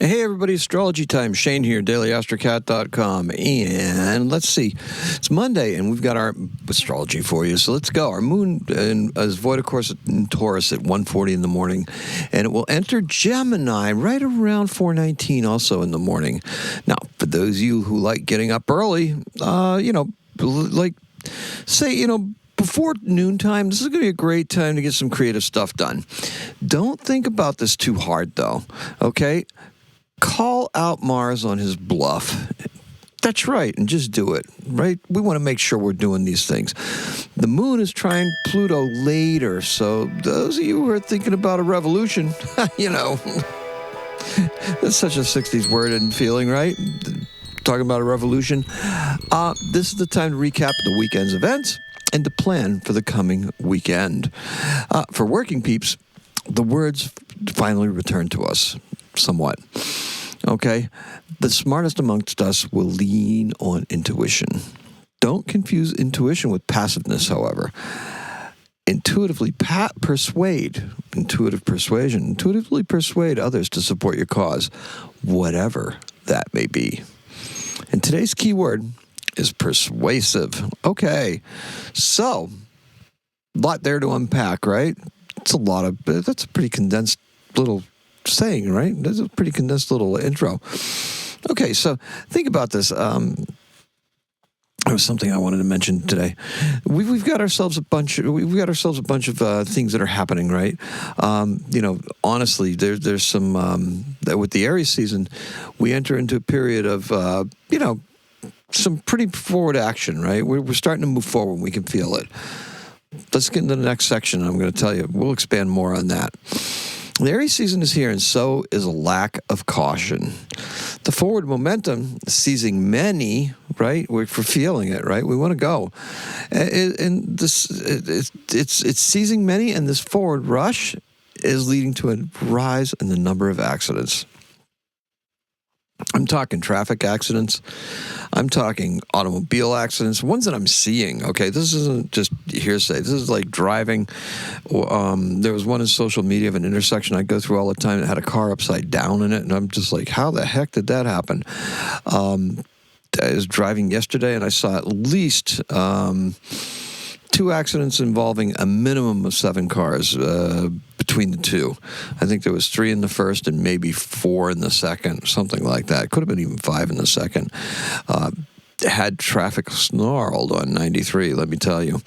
Hey everybody, astrology time. Shane here, daily-astrocat.com. And let's see, it's Monday and we've got our astrology for you. So let's go. Our moon is void, of course, in Taurus at 1:40 in the morning. And it will enter Gemini right around 4:19 also in the morning. Now, for those of you who like getting up early, before noontime, this is going to be a great time to get some creative stuff done. Don't think about this too hard, though, okay? Call out Mars on his bluff. That's right, and just do it, right? We want to make sure we're doing these things. The moon is trying Pluto later, so those of you who are thinking about a revolution, that's such a 60s word and feeling, right? Talking about a revolution. This is the time to recap the weekend's events and to plan for the coming weekend. For working peeps, the words finally return to us somewhat. Okay? The smartest amongst us will lean on intuition. Don't confuse intuition with passiveness, however. Intuitively persuade, intuitive persuasion, intuitively persuade others to support your cause, whatever that may be. And today's key word is persuasive. Okay, so a lot there to unpack, right? That's a pretty condensed little saying, right? That's a pretty condensed little intro. Okay, so think about this. There was something I wanted to mention today. We've got ourselves a bunch of things that are happening, right? Honestly, there's some with the Airy season, we enter into a period of some pretty forward action, right? We're starting to move forward. We can feel it. Let's get into the next section. I'm going to tell you. We'll expand more on that. The Airy season is here, and so is a lack of caution. The forward momentum, seizing many, right? We're feeling it, right? We want to go, and it's seizing many, and this forward rush is leading to a rise in the number of accidents. I'm talking traffic accidents. I'm talking automobile accidents, ones that I'm seeing, okay? This isn't just hearsay. This is like driving. There was one in social media of an intersection I go through all the time that had a car upside down in it, and I'm just like, how the heck did that happen? I was driving yesterday, and I saw at least 2 accidents involving a minimum of 7 cars between the two. I think there was 3 in the first and maybe 4 in the second, something like that. Could have been even 5 in the second. Had traffic snarled on 93, let me tell you.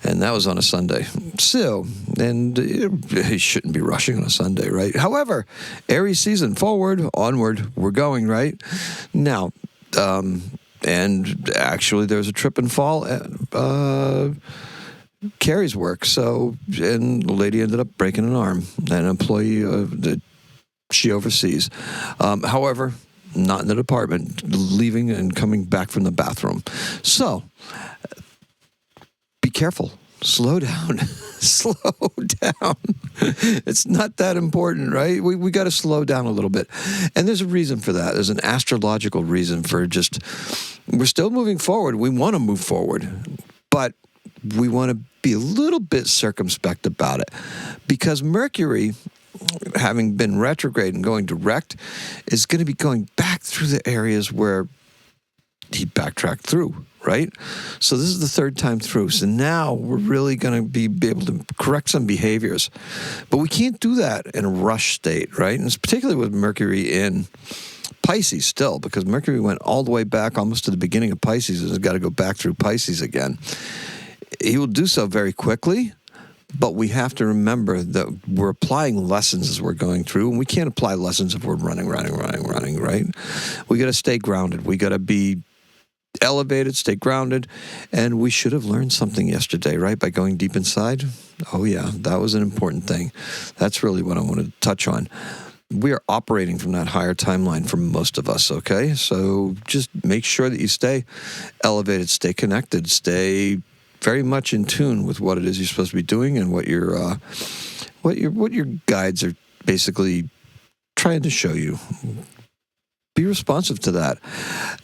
And that was on a Sunday. So, and he shouldn't be rushing on a Sunday, right? However, Airy season, forward, onward, we're going, right? Now, and actually, there was a trip and fall at Carrie's work. So, and the lady ended up breaking an arm, an employee that she oversees. However, not in the department, leaving and coming back from the bathroom. So, be careful. Slow down. Slow down. It's not that important, right? We got to slow down a little bit. And there's a reason for that. There's an astrological reason for we're still moving forward. We want to move forward, but we want to be a little bit circumspect about it, because Mercury, having been retrograde and going direct, is going to be going back through the areas where he backtracked through, right? So this is the 3rd time through. So now we're really going to be able to correct some behaviors. But we can't do that in a rush state, right? And it's particularly with Mercury in Pisces still, because Mercury went all the way back almost to the beginning of Pisces and has got to go back through Pisces again. He will do so very quickly, but we have to remember that we're applying lessons as we're going through, and we can't apply lessons if we're running, right? We got to stay grounded. We got to be elevated, stay grounded, and we should have learned something yesterday, right? By going deep inside. Oh yeah, that was an important thing. That's really what I wanted to touch on. We are operating from that higher timeline for most of us, okay? So just make sure that you stay elevated, stay connected, stay very much in tune with what it is you're supposed to be doing and what your guides are basically trying to show you. Be responsive to that.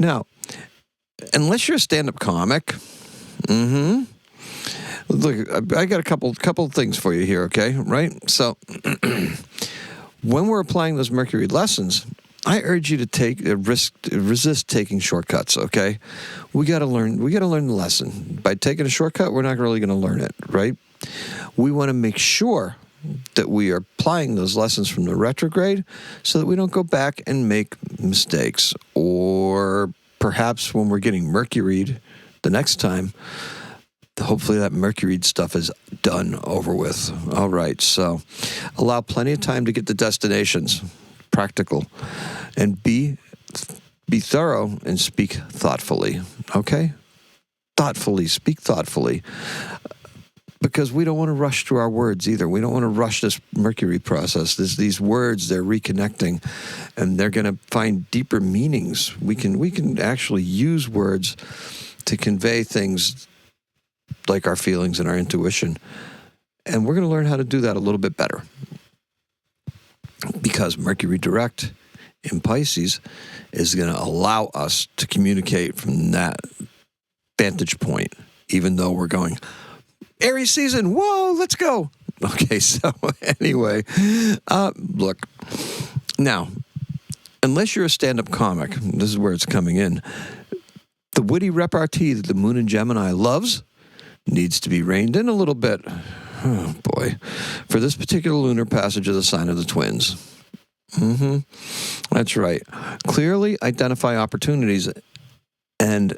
Now, unless you're a stand-up comic, look, I got a couple things for you here, okay? Right? So when we're applying those Mercury lessons, I urge you to resist taking shortcuts. Okay, we got to learn. We got to learn the lesson. By taking a shortcut, we're not really going to learn it, right? We want to make sure that we are applying those lessons from the retrograde, so that we don't go back and make mistakes, or perhaps when we're getting Mercury'd the next time, hopefully that Mercury'd stuff is done, over with. All right, so allow plenty of time to get to destinations. Practical, and be thorough and speak thoughtfully. Okay, speak thoughtfully, because we don't want to rush through our words either. We don't want to rush this Mercury process. These words, they're reconnecting, and they're going to find deeper meanings. We can actually use words to convey things like our feelings and our intuition, and we're going to learn how to do that a little bit better. Because Mercury direct in Pisces is going to allow us to communicate from that vantage point, even though we're going, Airy season, whoa, let's go. Okay, so anyway, look, now, unless you're a stand-up comic, this is where it's coming in, the witty repartee that the moon in Gemini loves needs to be reined in a little bit. Oh, boy. For this particular lunar passage of the sign of the twins. That's right. Clearly identify opportunities and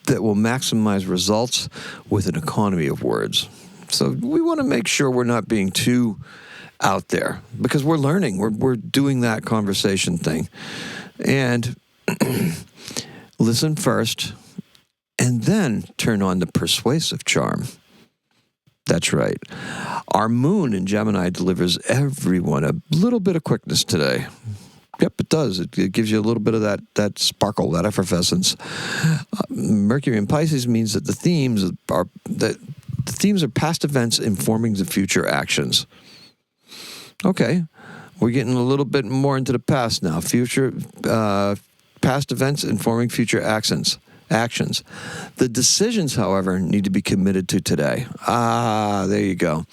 that will maximize results with an economy of words. So we want to make sure we're not being too out there, because we're learning. We're doing that conversation thing. And listen first, and then turn on the persuasive charm. That's right. Our moon in Gemini delivers everyone a little bit of quickness today. Yep, it does. It gives you a little bit of that sparkle, that effervescence. Mercury in Pisces means that the themes are past events informing the future actions. Okay, we're getting a little bit more into the past now. Past events informing future actions. The decisions, however, need to be committed to today. There you go.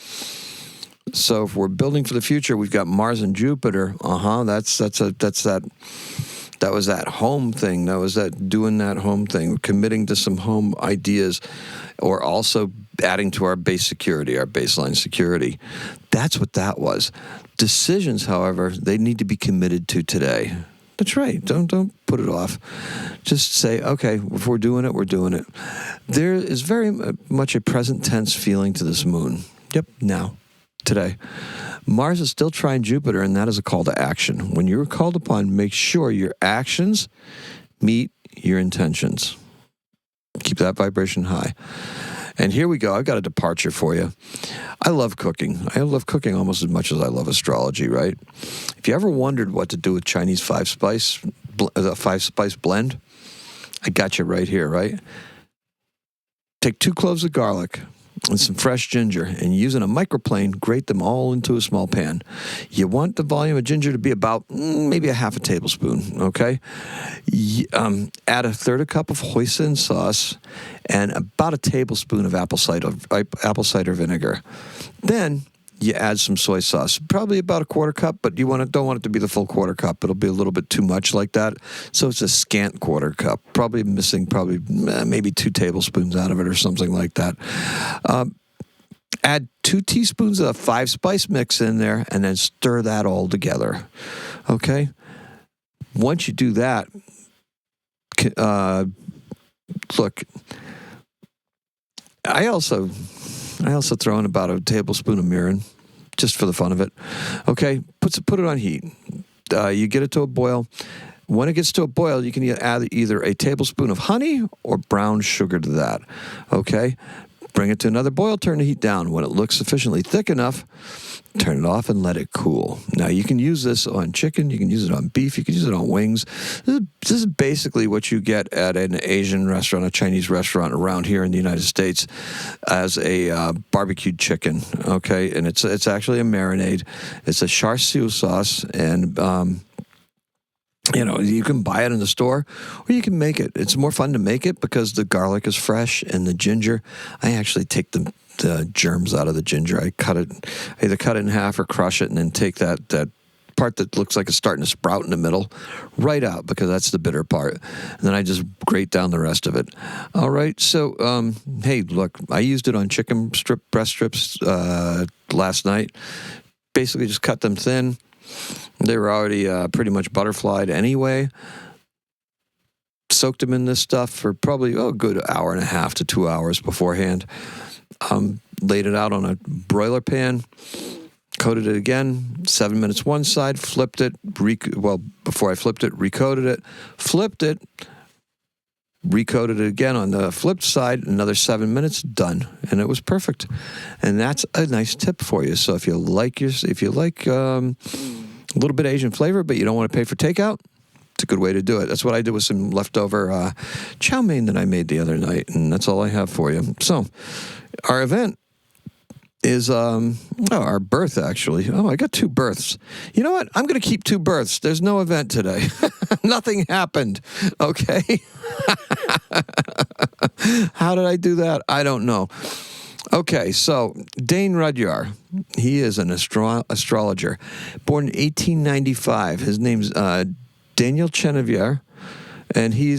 So if we're building for the future, we've got Mars and Jupiter. That was that home thing. That was that doing that home thing, committing to some home ideas, or also adding to our base security, our baseline security. That's what that was. Decisions, however, they need to be committed to today. That's right. Don't put it off. Just say, okay, if we're doing it, we're doing it. There is very much a present tense feeling to this moon. Yep, now, today. Mars is still trying Jupiter, and that is a call to action. When you're called upon, make sure your actions meet your intentions. Keep that vibration high. And here we go. I've got a departure for you. I love cooking. I love cooking almost as much as I love astrology, right? If you ever wondered what to do with Chinese five-spice blend, I got you right here, right? Take 2 cloves of garlic and some fresh ginger, and using a microplane, grate them all into a small pan. You want the volume of ginger to be about maybe a half a tablespoon, okay? Add a third cup of hoisin sauce and about a tablespoon of apple cider vinegar. Then you add some soy sauce, probably about a quarter cup, but you don't want it to be the full quarter cup. It'll be a little bit too much like that. So it's a scant quarter cup, probably missing maybe 2 tablespoons out of it or something like that. Add 2 teaspoons of 5-spice mix in there, and then stir that all together. Okay? Once you do that, look, I also throw in about a tablespoon of mirin, just for the fun of it. Okay, put it on heat. You get it to a boil. When it gets to a boil, you can add either a tablespoon of honey or brown sugar to that. Okay, bring it to another boil. Turn the heat down. When it looks sufficiently thick enough, turn it off and let it cool. Now, you can use this on chicken. You can use it on beef. You can use it on wings. This is basically what you get at an Asian restaurant, a Chinese restaurant around here in the United States as a barbecued chicken, okay? And it's actually a marinade. It's a char siu sauce, and you can buy it in the store, or you can make it. It's more fun to make it because the garlic is fresh, and the ginger, I actually take the germs out of the ginger. I either cut it in half or crush it, and then take that part that looks like it's starting to sprout in the middle, right out, because that's the bitter part. And then I just grate down the rest of it. All right. So, hey, look, I used it on chicken breast strips last night. Basically just cut them thin. They were already pretty much butterflied anyway. Soaked them in this stuff for probably a good hour and a half to 2 hours beforehand. Laid it out on a broiler pan. Coated it again, 7 minutes one side, flipped it, before I flipped it, recoated it, flipped it, recoated it again on the flipped side, another 7 minutes, done. And it was perfect. And that's a nice tip for you. So if you like a little bit of Asian flavor, but you don't want to pay for takeout, it's a good way to do it. That's what I did with some leftover chow mein that I made the other night, and that's all I have for you. So our event is our birth, actually. Oh, I got 2 births. You know what? I'm going to keep 2 births. There's no event today. Nothing happened. Okay? How did I do that? I don't know. Okay, so Dane Rudyard, he is an astrologer. Born in 1895. His name's Daniel Chenevier. And he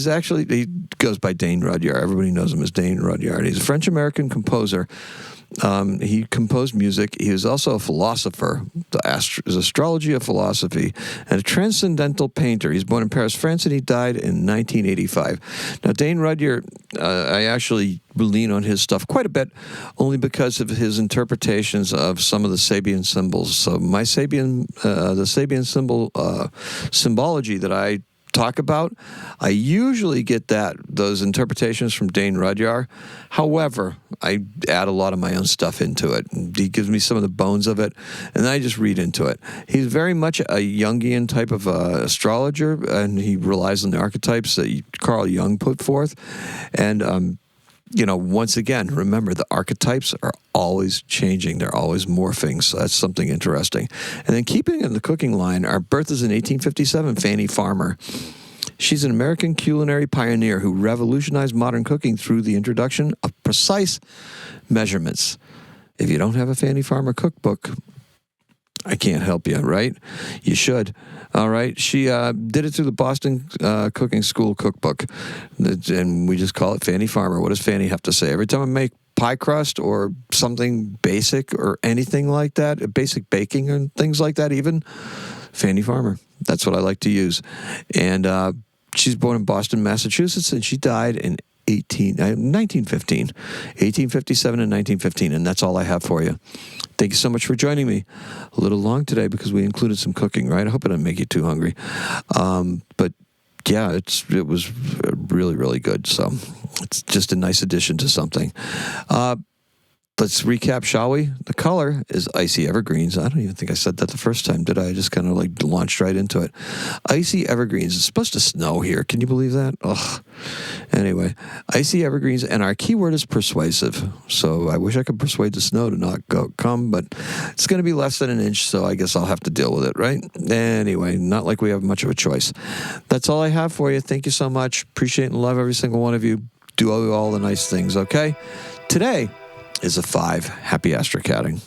goes by Dane Rudyard. Everybody knows him as Dane Rudyard. He's a French-American composer. He composed music. He was also a philosopher. His astrology, a philosophy, and a transcendental painter. He's born in Paris, France, and he died in 1985. Now, Dane Rudyard, I actually lean on his stuff quite a bit, only because of his interpretations of some of the Sabian symbols. So my the Sabian symbology that I talk about, I usually get those interpretations from Dane Rudyard. However, I add a lot of my own stuff into it. He gives me some of the bones of it, and I just read into it. He's very much a Jungian type of astrologer, and he relies on the archetypes that Carl Jung put forth. And once again, remember, the archetypes are always changing. They're always morphing, so that's something interesting. And then keeping in the cooking line, our birth is in 1857, Fanny Farmer. She's an American culinary pioneer who revolutionized modern cooking through the introduction of precise measurements. If you don't have a Fanny Farmer cookbook, I can't help you, right? You should. All right. She did it through the Boston Cooking School cookbook, and we just call it Fanny Farmer. What does Fanny have to say? Every time I make pie crust or something basic or anything like that, basic baking and things like that even, Fanny Farmer. That's what I like to use. And she's born in Boston, Massachusetts, and she died in 1857 and 1915, and that's all I have for you. Thank you so much for joining me. A little long today because we included some cooking, right? I hope I didn't make you too hungry. But yeah, it was really, really good. So it's just a nice addition to something. Let's recap, shall we? The color is Icy Evergreens. I don't even think I said that the first time, did I? I just kind of launched right into it. Icy Evergreens. It's supposed to snow here. Can you believe that? Ugh. Anyway, Icy Evergreens, and our keyword is persuasive. So I wish I could persuade the snow to not come, but it's going to be less than an inch, so I guess I'll have to deal with it, right? Anyway, not like we have much of a choice. That's all I have for you. Thank you so much. Appreciate and love every single one of you. Do all the nice things, okay? Today is a 5. Happy astrocatting.